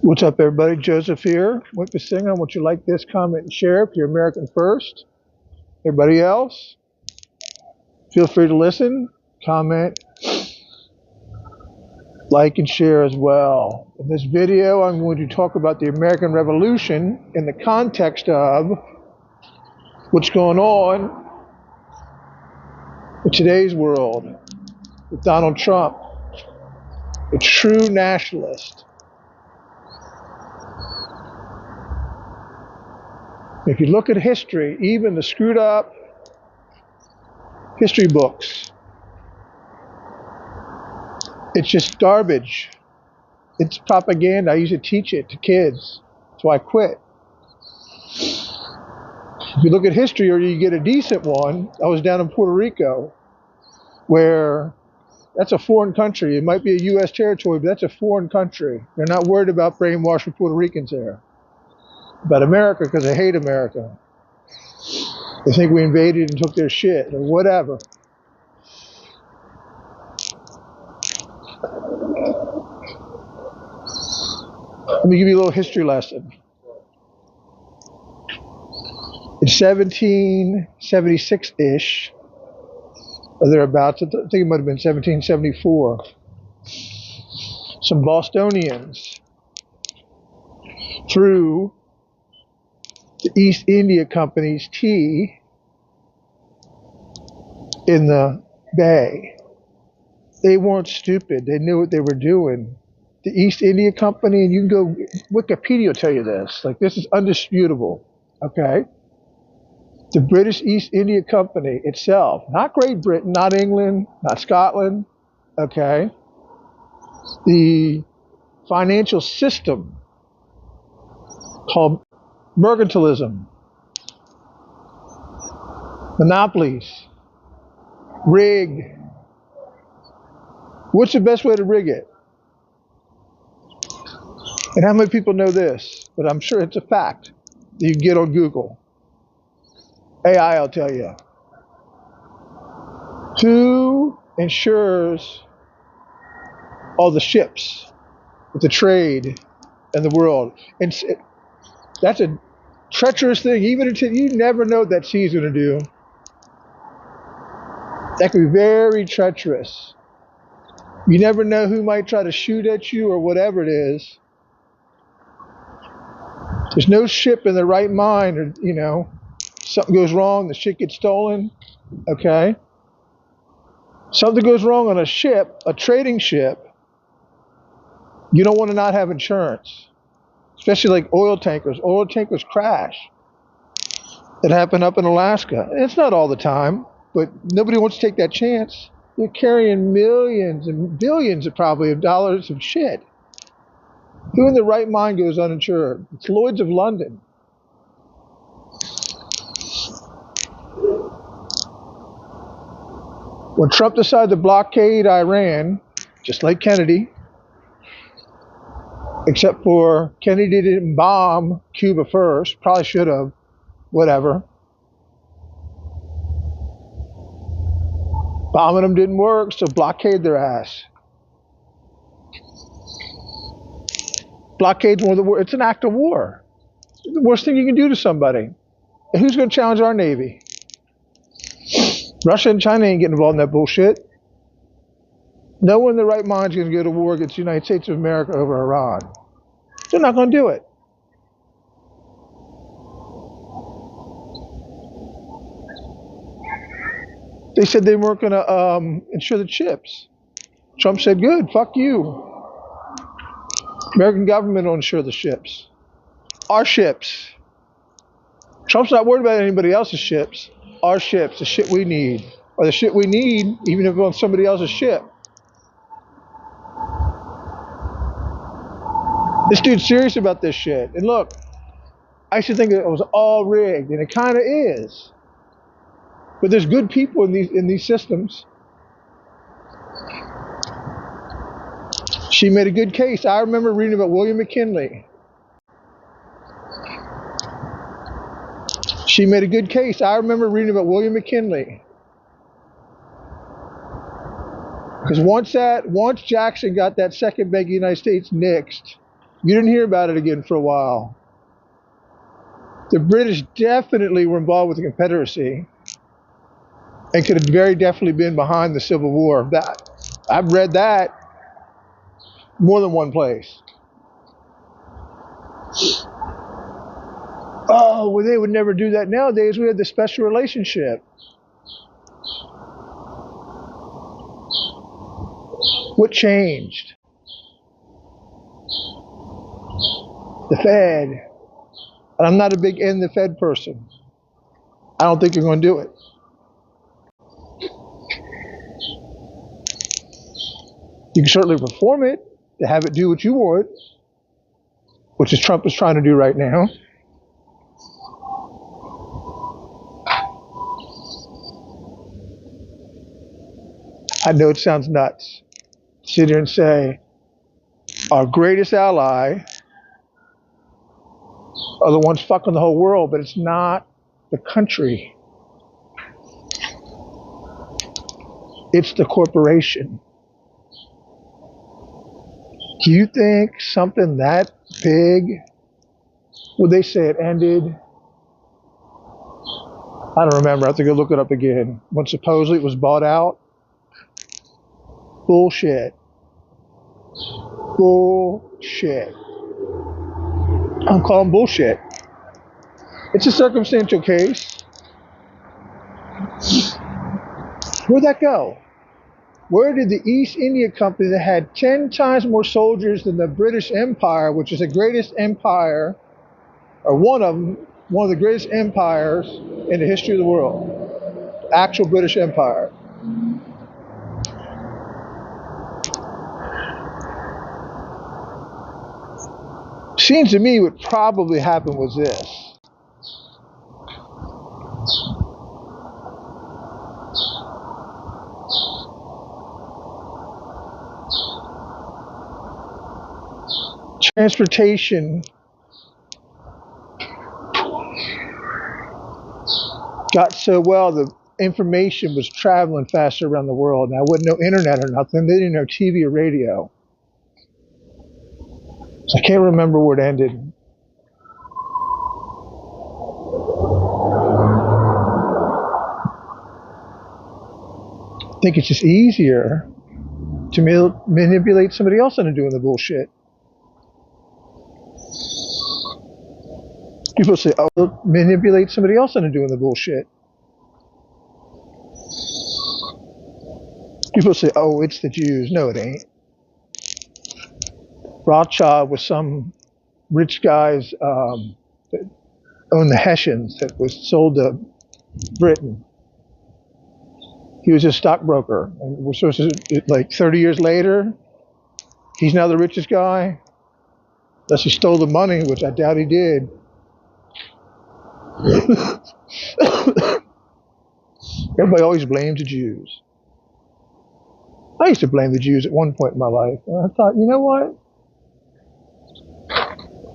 What's up, everybody? Joseph here. Want to sing? I want you to like this, comment, and share if you're American first. Everybody else, feel free to listen, comment, like, and share as well. In this video, I'm going to talk about the American Revolution in the context of what's going on in today's world with Donald Trump, a true nationalist. If you look at history, even the screwed up history books, it's just garbage. It's propaganda. I used to teach it to kids, so I quit. If you look at history or you get a decent one, I was down in Puerto Rico, where that's a foreign country. It might be a U.S. territory, but that's a foreign country. They're not worried about brainwashing Puerto Ricans there. About America, because they hate America. They think we invaded and took their shit, or whatever. Let me give you a little history lesson. In 1776-ish, or thereabouts, I think it might have been 1774, some Bostonians threw the East India Company's tea in the bay. They weren't stupid. They knew what they were doing. The East India Company, and you can go, Wikipedia will tell you this. Like, this is undisputable, okay? The British East India Company itself, not Great Britain, not England, not Scotland, okay? The financial system called mercantilism, monopolies, rig. What's the best way to rig it? And how many people know this? But I'm sure it's a fact that you can get on Google. AI will tell you. Who insures all the ships with the trade in the world? And that's a treacherous thing. Even until you never know what that sea's going to do. That could be very treacherous. You never know who might try to shoot at you or whatever it is. There's no ship in the right mind, or, something goes wrong, the shit gets stolen, okay? Something goes wrong on a ship, a trading ship, you don't want to not have insurance, especially like oil tankers. Oil tankers crash. It happened up in Alaska. And it's not all the time, but nobody wants to take that chance. You're carrying millions and billions of probably of dollars of shit. Who in the right mind goes uninsured? It's Lloyd's of London. When Trump decided to blockade Iran, just like Kennedy, except for Kennedy didn't bomb Cuba first, probably should have, whatever. Bombing them didn't work, so blockade their ass. Blockade's one of the worst. It's an act of war. It's the worst thing you can do to somebody. And who's going to challenge our Navy? Russia and China ain't getting involved in that bullshit. No one in their right mind is going to go to war against the United States of America over Iran. They're not going to do it. They said they weren't going to insure the ships. Trump said, good, fuck you. American government will insure the ships. Our ships. Trump's not worried about anybody else's ships. Our ships, the shit we need. Or the shit we need, even if it's on somebody else's ship. This dude's serious about this shit. And look, I used to think it was all rigged, and it kind of is. But there's good people in these systems. She made a good case. I remember reading about William McKinley. She made a good case. I remember reading about William McKinley. Because once Jackson got that second bank of the United States nixed, You didn't hear about it again for a while. The British definitely were involved with the Confederacy and could have very definitely been behind the Civil War. That I've read that more than one place. Oh, well, they would never do that nowadays. We have the special relationship. What changed? The Fed. And I'm not a big end the Fed person. I don't think you're going to do it. You can certainly reform it to have it do what you want, which is Trump is trying to do right now. I know it sounds nuts. Sit here and say, our greatest ally are the ones fucking the whole world, but it's not the country. It's the corporation. Do you think something that big, would they say it ended? I don't remember. I have to go look it up again. When supposedly it was bought out? Bullshit. Bullshit. I'm calling bullshit. It's a circumstantial case. Where'd that go? Where did the East India Company that had 10 times more soldiers than the British Empire, which is the greatest empire, or one of the greatest empires in the history of the world, actual British Empire. Seems to me what probably happened was this. Transportation got so well, the information was traveling faster around the world. Now, wasn't no internet or nothing. They didn't know TV or radio. So I can't remember where it ended. I think it's just easier to manipulate somebody else into doing the bullshit. People say, oh, manipulate somebody else into doing the bullshit. People say, oh, it's the Jews. No, it ain't. Rothschild was some rich guys that owned the Hessians that was sold to Britain. He was a stockbroker. And we're supposed to, like 30 years later, he's now the richest guy. Unless he stole the money, which I doubt he did. Everybody always blames the Jews. I used to blame the Jews at one point in my life. And I thought, you know what?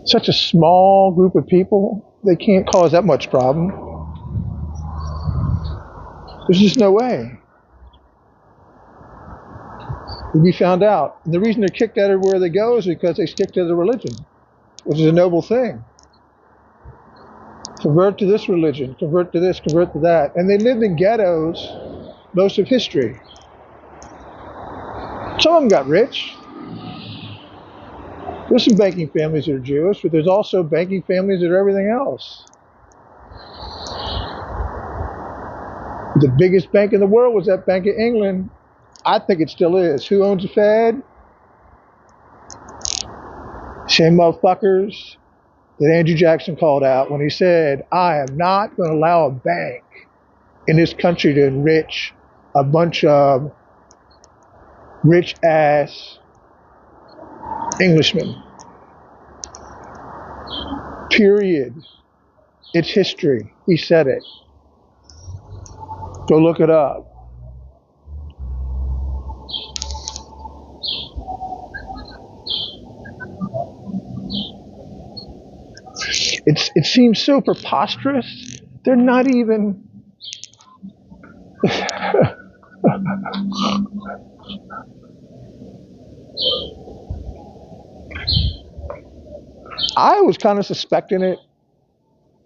Such a small group of people, they can't cause that much problem. There's just no way. They'd be found out. And the reason they're kicked out everywhere they go is because they stick to the religion, which is a noble thing. Convert to this religion, convert to this, convert to that. And they lived in ghettos most of history. Some of them got rich. There's some banking families that are Jewish, but there's also banking families that are everything else. The biggest bank in the world was that Bank of England. I think it still is. Who owns the Fed? Same motherfuckers that Andrew Jackson called out when he said, I am not going to allow a bank in this country to enrich a bunch of rich ass Englishmen. Period. It's history. He said it. Go look it up. It seems so preposterous. They're not even. I was kind of suspecting it.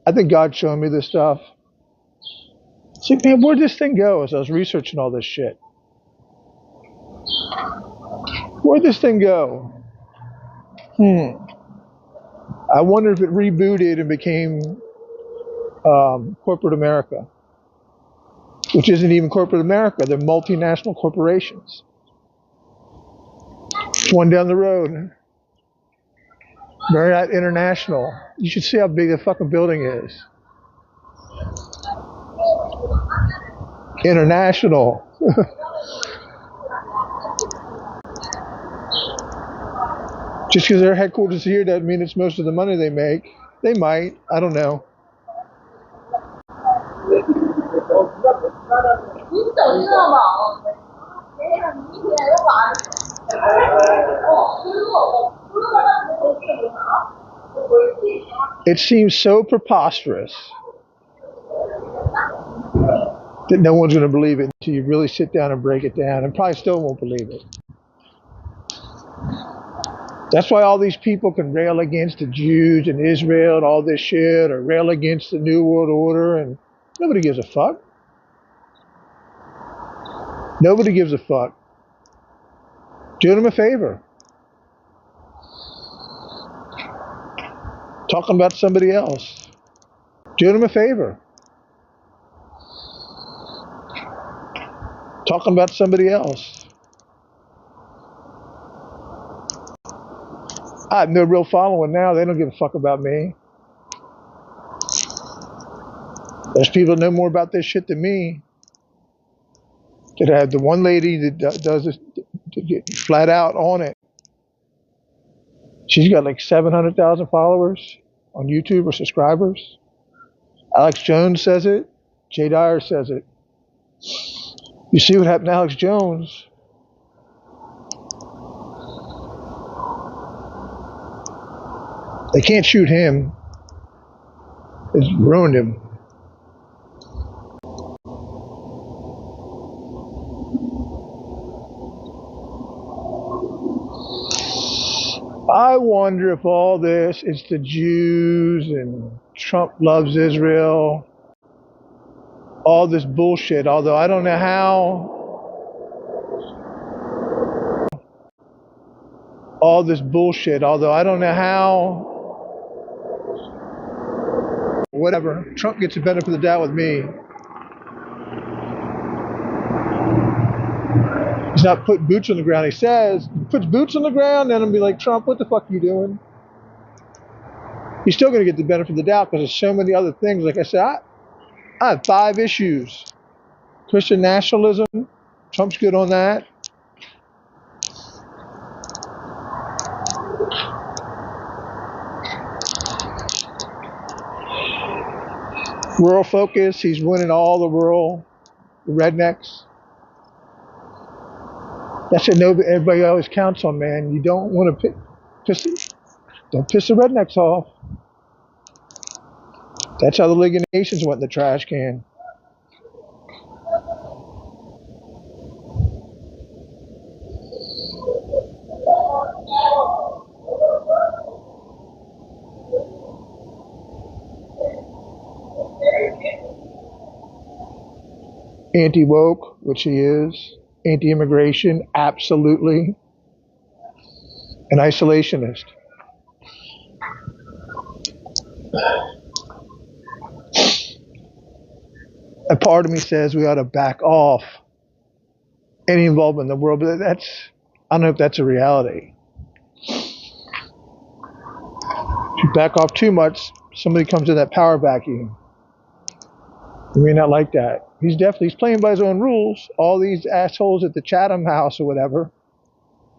I think God showed me this stuff. It's like, man, where'd this thing go as I was researching all this shit? Where'd this thing go? I wonder if it rebooted and became corporate America, which isn't even corporate America. They're multinational corporations. It's one down the road. Marriott International. You should see how big the fucking building is. International. Just because their headquarters here doesn't mean it's most of the money they make. They might. I don't know. It seems so preposterous that no one's going to believe it until you really sit down and break it down, and probably still won't believe it. That's why all these people can rail against the Jews and Israel and all this shit, or rail against the New World Order, and nobody gives a fuck. Nobody gives a fuck. Do them a favor. Talking about somebody else. Do them a favor. Talking about somebody else. I have no real following now. They don't give a fuck about me. There's people that know more about this shit than me. That I have the one lady that does this flat out on it. She's got like 700,000 followers on YouTube or subscribers. Alex Jones says it. Jay Dyer says it. You see what happened to Alex Jones? They can't shoot him. It's ruined him. I wonder if all this is the Jews and Trump loves Israel. All this bullshit, although I don't know how. All this bullshit, although I don't know how. Whatever. Trump gets the benefit of the doubt with me. He's not putting boots on the ground. He says, he puts boots on the ground, and I'll be like, Trump, what the fuck are you doing? He's still going to get the benefit of the doubt because there's so many other things. Like I said, I have 5 issues. Christian nationalism, Trump's good on that. Rural focus, he's winning all the rural rednecks. That's what everybody always counts on, man. You don't want to don't piss the rednecks off. That's how the League of Nations went in the trash can. Anti-woke, which he is. Anti-immigration, absolutely. An isolationist. A part of me says we ought to back off any involvement in the world, but I don't know if that's a reality. If you back off too much, somebody comes in that power vacuum. You may not like that. He's playing by his own rules. All these assholes at the Chatham House or whatever,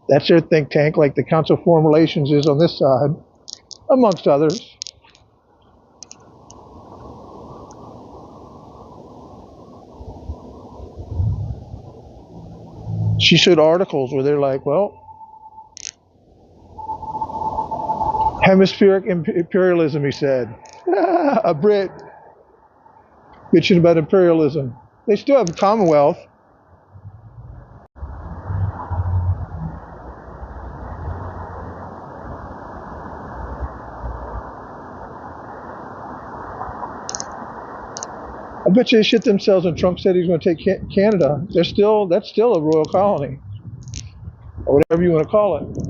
that's their think tank, like the Council of Foreign Relations is on this side, amongst others. She showed articles where they're like, well, hemispheric imperialism, he said. A Brit bitching about imperialism. They still have a Commonwealth. I bet you they shit themselves when Trump said he's going to take Canada. That's still a royal colony, or whatever you want to call it.